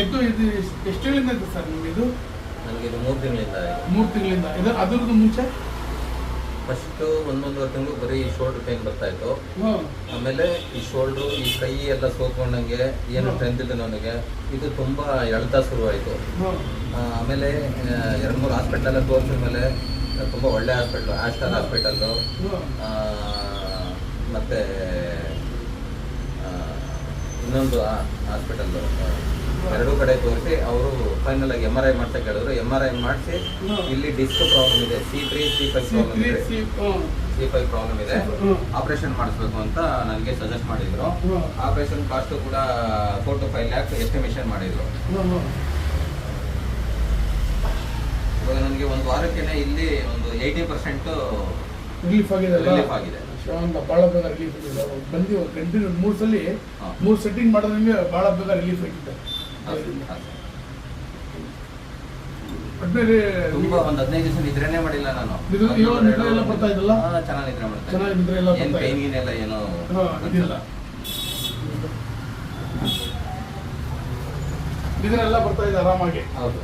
ಎದ್ದು ಇದು ಎಷ್ಟು ತಿಂಗಳಿಂದ ಇತ್ತು ಸರ್ ನಿಮ್ಗೆ ಇದು? ನನಗೆ ಇದು 3 ತಿಂಗಳಿಂದ. 3 ತಿಂಗಳಿಂದ. ಇದು ಅದ್ರದ್ದು ಮುಂಚೆ ಫಸ್ಟು 1-1.5 ತಿಂಗಳು ಬರೀ ಶೋಲ್ಡ್ರ್ ಪೇನ್ ಬರ್ತಾ ಇತ್ತು. ಆಮೇಲೆ ಈ ಶೋಲ್ಡ್ರು, ಈ ಕೈ ಎಲ್ಲ ಸೋತ್ಕೊಂಡಂಗೆ ಏನು ಸ್ಟ್ರೆಂತ್ ಇದೆ ನನಗೆ. ಇದು ತುಂಬ ಎಳ್ತಾ ಶುರುವಾಯಿತು. ಆಮೇಲೆ 2-3 ಹಾಸ್ಪಿಟ್ಲೆಲ್ಲ ತೋರಿಸಿದ ಮೇಲೆ ತುಂಬ ಒಳ್ಳೆ ಹಾಸ್ಪಿಟ್ಲು, ಆಸ್ಟರ್ ಹಾಸ್ಪಿಟಲ್ಲು, ಮತ್ತು ಇನ್ನೊಂದು ಹಾಸ್ಪಿಟಲ್ಲು, ಎರಡೂ ಕಡೆ ತೋರಿಸಿ ಅವರು ಫೈನಲ್ ಆಗಿ MRI ಮಾಡ್ಸಕ್ಕೆ ಹೇಳಿದ್ರು. MRI ಮಾಡಿಸಿ ಇಲ್ಲಿ ಡಿಸ್ಕ್ ಪ್ರಾಬ್ಲಮ್ ಇದೆ, C3 C5 ಪ್ರಾಬ್ಲಮ್ ಇದೆ, C5 ಪ್ರಾಬ್ಲಮ್ ಇದೆ, ಆಪರೇಷನ್ ಮಾಡಿಸ್ಬೇಕು ಅಂತ ನನಗೆ ಸಜೆಸ್ಟ್ ಮಾಡಿದ್ರು. ಆಪರೇಷನ್ ಕಾಸ್ಟು ಕೂಡ 4 to 5 lakhs ಎಸ್ಟಿಮೇಷನ್ ಮಾಡಿದ್ರು. ಇವಾಗ ನನಗೆ ಒಂದು ವಾರಕ್ಕೆ ಇಲ್ಲಿ ಒಂದು 80% ರಿಲೀಫ್ ಆಗಿದೆ. ಭಾಳ ಬೇಗ ರಿಲೀಫ್ ಆಗಿದೆ. ಬಂದು ಕಂಟಿನ್ಯೂ 3 ಸಲ 3 ಸೆಟ್ಟಿಂಗ್ ಮಾಡೋದ್ರಿಂದ ಭಾಳ ಬೇಗ ರಿಲೀಫ್ ಆಗಿದೆ. ತುಂಬಾ ಒಂದು 15 ದಿವಸ ನಿದ್ರೆನೇ ಮಾಡಿಲ್ಲ ನಾನು. ನಿದ್ರೆ ಎಲ್ಲ ಬರ್ತಾ ಇದ್ದಲ್ಲ? ಚೆನ್ನಾಗಿ ನಿದ್ರೆ ಮಾಡ್ತಾ ಚೆನ್ನಾಗಿ ನಿದ್ರೆ ಎಲ್ಲ ಏನು ಪೇನ್ ಗೀನ್ ಎಲ್ಲ ಏನೋ ಇದಿಲ್ಲ. ನಿದ್ರೆ ಎಲ್ಲ ಬರ್ತಾ ಇದೆ ಆರಾಮಾಗಿ. ಹೌದು.